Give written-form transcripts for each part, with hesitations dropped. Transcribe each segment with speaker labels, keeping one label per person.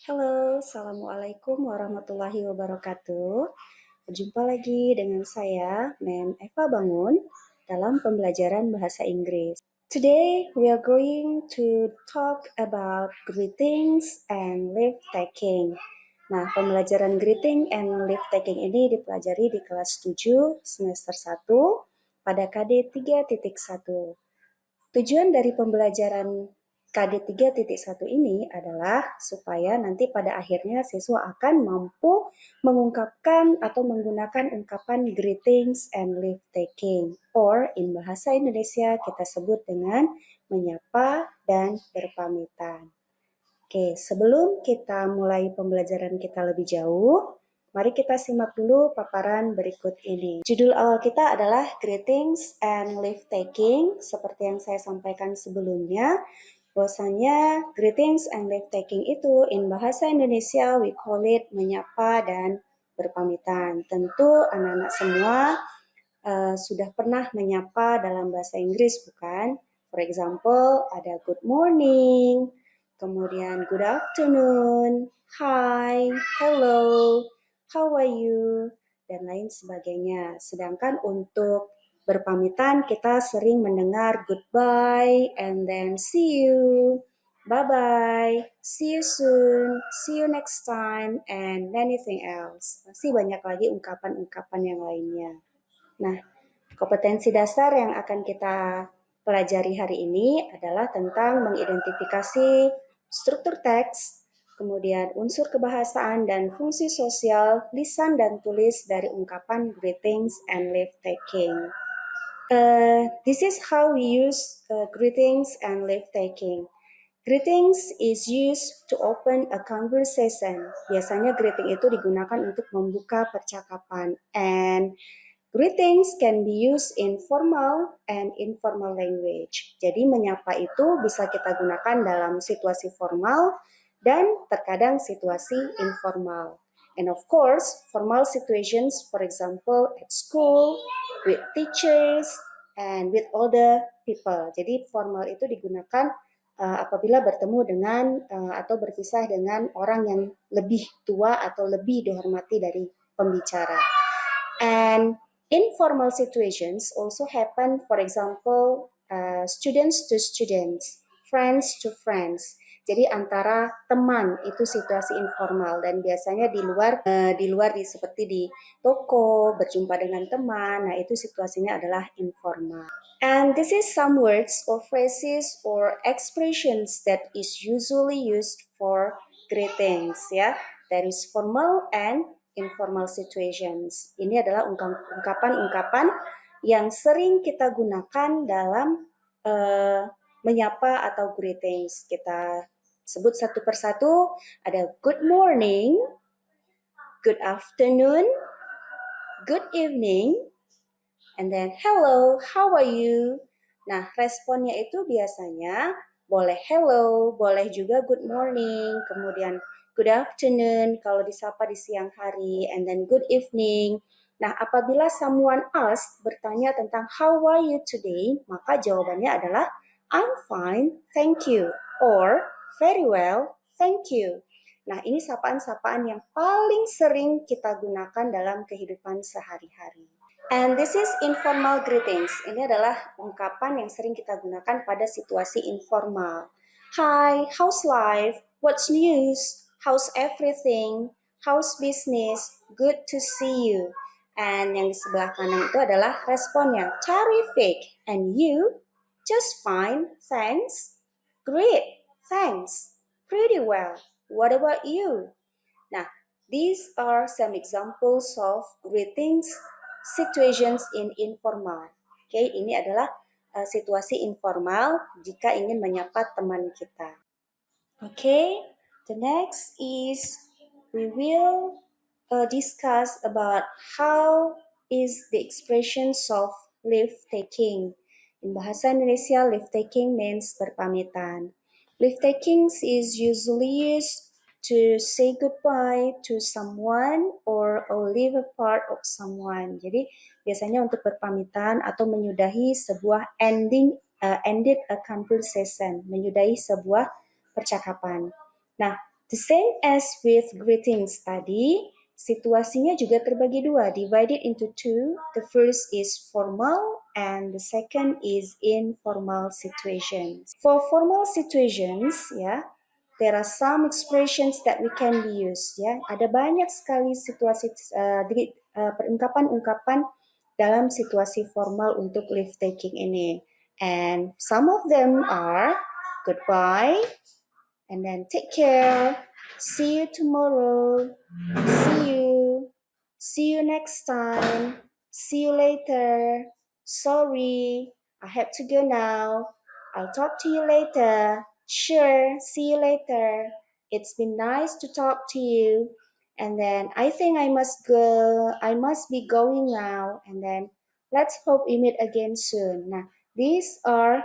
Speaker 1: Halo, Assalamualaikum warahmatullahi wabarakatuh. Berjumpa lagi dengan saya, Mem Eva Bangun, dalam pembelajaran bahasa Inggris. Today, we are going to talk about greetings and leave taking. Nah, pembelajaran greeting and leave taking ini dipelajari di kelas 7 semester 1 pada KD 3.1. Tujuan dari pembelajaran KD 3.1 ini adalah supaya nanti pada akhirnya siswa akan mampu mengungkapkan atau menggunakan ungkapan greetings and leave taking, or in bahasa Indonesia kita sebut dengan menyapa dan berpamitan. Oke, sebelum kita mulai pembelajaran kita lebih jauh, mari kita simak dulu paparan berikut ini. Judul awal kita adalah Greetings and Leave Taking. Seperti yang saya sampaikan sebelumnya, bahwasanya greetings and leave taking itu in bahasa Indonesia we call it menyapa dan berpamitan. Tentu anak-anak semua sudah pernah menyapa dalam bahasa Inggris, bukan? For example, ada good morning, kemudian good afternoon, hi, hello, how are you, dan lain sebagainya. Sedangkan untuk berpamitan kita sering mendengar goodbye and then see you, bye-bye, see you soon, see you next time, and anything else. Masih banyak lagi ungkapan-ungkapan yang lainnya. Nah, kompetensi dasar yang akan kita pelajari hari ini adalah tentang mengidentifikasi struktur teks, kemudian unsur kebahasaan dan fungsi sosial lisan dan tulis dari ungkapan greetings and leave taking. This is how we use greetings and leave taking. Greetings is used to open a conversation. Biasanya greeting itu digunakan untuk membuka percakapan. And greetings can be used in formal and informal language. Jadi menyapa itu bisa kita gunakan dalam situasi formal dan terkadang situasi informal. And of course, formal situations, for example, at school, with teachers, and with other people. Jadi formal itu digunakan apabila bertemu dengan atau berpisah dengan orang yang lebih tua atau lebih dihormati dari pembicara. And informal situations also happen, for example, students to students, friends to friends. Jadi antara teman itu situasi informal dan biasanya di luar seperti di toko berjumpa dengan teman. Nah, itu situasinya adalah informal. And this is some words or phrases or expressions that is usually used for greetings, ya. There is formal and informal situations. Ini adalah ungkapan-ungkapan yang sering kita gunakan dalam menyapa atau greetings. Kita sebut satu persatu. Ada good morning, good afternoon, good evening, and then hello, how are you? Nah, responnya itu biasanya boleh hello, boleh juga good morning, kemudian good afternoon kalau disapa di siang hari, and then good evening. Nah, apabila someone asked bertanya tentang how are you today, maka jawabannya adalah I'm fine, thank you, or very well, thank you. Nah, ini sapaan-sapaan yang paling sering kita gunakan dalam kehidupan sehari-hari. And this is informal greetings. Ini adalah ungkapan yang sering kita gunakan pada situasi informal. Hi, how's life? What's news? How's everything? How's business? Good to see you. And yang di sebelah kanan itu adalah responnya. Terrific. And you? Just fine, thanks. Great, thanks. Pretty well. What about you? Nah, these are some examples of greetings situations in informal. Oke, ini adalah situasi informal jika ingin menyapa teman kita. Oke, the next is we will discuss about how is the expressions of leave taking. In bahasa Indonesia, leave taking means berpamitan. Leave taking is usually used to say goodbye to someone or leave a part of someone. Jadi biasanya untuk berpamitan atau menyudahi sebuah ended a conversation, menyudahi sebuah percakapan. Nah, The same as with greetings tadi, situasinya juga terbagi dua, divided into two. The first is formal and the second is informal situations. For formal situations, ya, there are some expressions that we can be used. Ya, ada banyak sekali situasi ungkapan-ungkapan dalam situasi formal untuk leave taking ini. And some of them are goodbye, and then take care, see you tomorrow, see you next time, see you later, sorry, I have to go now, I'll talk to you later, sure, see you later, it's been nice to talk to you, and then I think I must be going now, and then let's hope we meet again soon. Nah, these are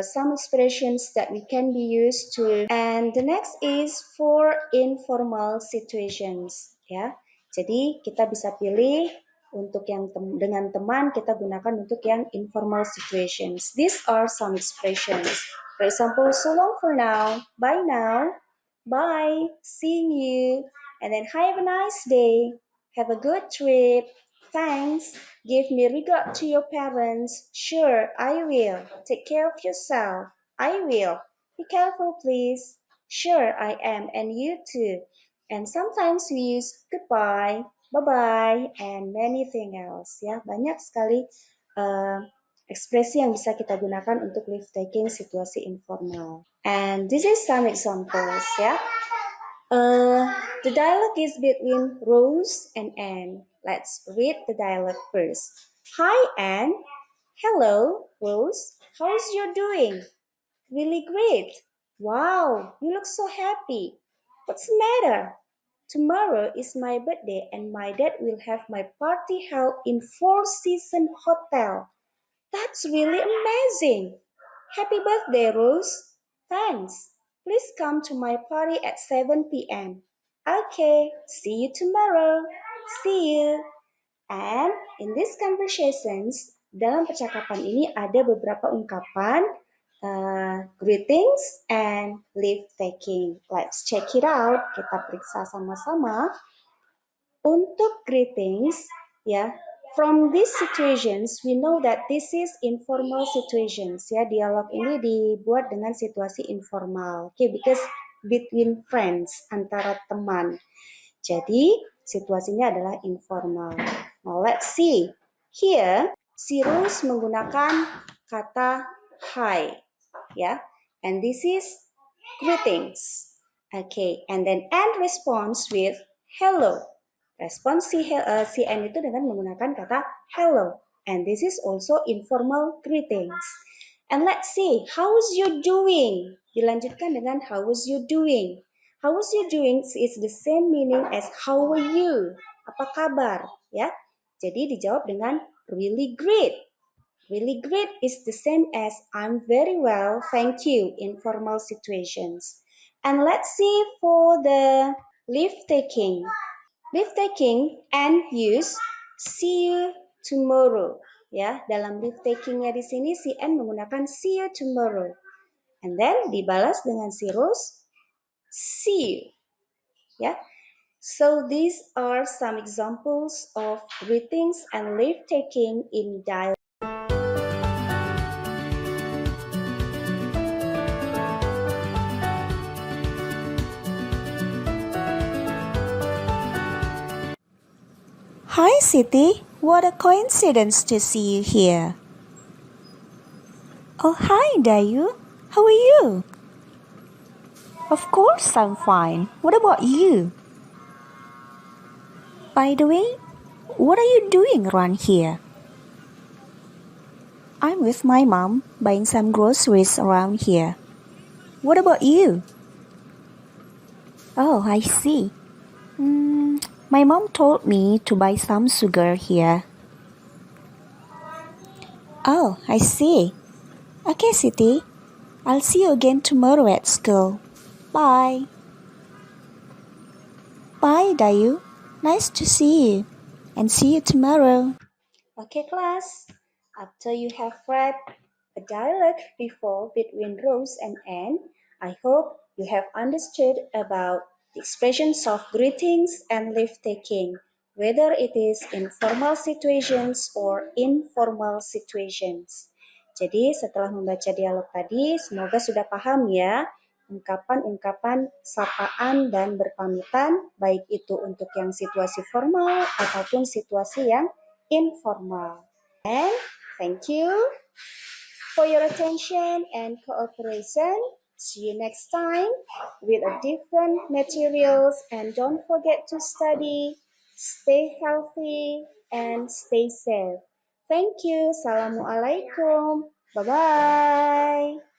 Speaker 1: some expressions that we can be used to. And the next is for informal situations. Ya, jadi kita bisa pilih untuk yang dengan teman, kita gunakan untuk yang informal situations. These are some expressions. For example, so long for now, bye now, bye, seeing you, and then have a nice day, have a good trip, thanks, give me regard to your parents, sure, I will, take care of yourself, I will, be careful please, sure, I am, and you too. And sometimes we use goodbye, bye-bye, and many things else. Ya, banyak sekali ekspresi yang bisa kita gunakan untuk leave taking situasi informal. And this is some examples. Ya, the dialogue is between Rose and Anne. Let's read the dialogue first. Hi, Anne. Hello, Rose. How's you doing? Really great. Wow, you look so happy. What's the matter? Tomorrow is my birthday and my dad will have my party held in Four Seasons Hotel. That's really amazing. Happy birthday, Rose. Thanks. Please come to my party at 7 p.m. Okay, see you tomorrow. See you. And in these conversations, dalam percakapan ini ada beberapa ungkapan greetings and leave taking. Let's check it out. Kita periksa sama-sama. Untuk greetings, ya, from these situations, we know that this is informal situations. Ya, dialog ini dibuat dengan situasi informal. Okay, because between friends, antara teman. Jadi, situasinya adalah informal. Now, let's see. Here, si Rose menggunakan kata hi, ya, and this is greetings. Okay, and then Anne responds with hello. Respons si Anne itu dengan menggunakan kata hello, and this is also informal greetings. And let's see, how's you doing? Dilanjutkan dengan how was you doing? How was you doing is the same meaning as how are you? Apa kabar? Ya. Jadi dijawab dengan really great. Really great is the same as I'm very well, thank you in formal situations. And let's see for the leave taking. Leave taking and use see you tomorrow. Ya, dalam leave takingnya di sini si N menggunakan see you tomorrow. And then dibalas dengan si Rose see you. Yeah. So these are some examples of greetings and leave taking in dialogue.
Speaker 2: Hi, Siti. What a coincidence to see you here. Oh, hi, Dayu. How are you? Of course, I'm fine. What about you? By the way, what are you doing around here? I'm with my mom buying some groceries around here. What about you? Oh, I see. My mom told me to buy some sugar here. Oh, I see. Okay, Siti. I'll see you again tomorrow at school. Bye. Bye, Dayu. Nice to see you. And see you tomorrow.
Speaker 1: Okay, class. After you have read a dialogue before between Rose and Anne, I hope You have understood about the expressions of greetings and leave-taking, whether it is in formal situations or informal situations. Jadi setelah membaca dialog tadi, semoga sudah paham ya ungkapan-ungkapan sapaan dan berpamitan, baik itu untuk yang situasi formal ataupun situasi yang informal. And thank you for your attention and cooperation. See you next time with a different materials, and don't forget to study, stay healthy and stay safe. Thank you. Assalamualaikum. Bye-bye.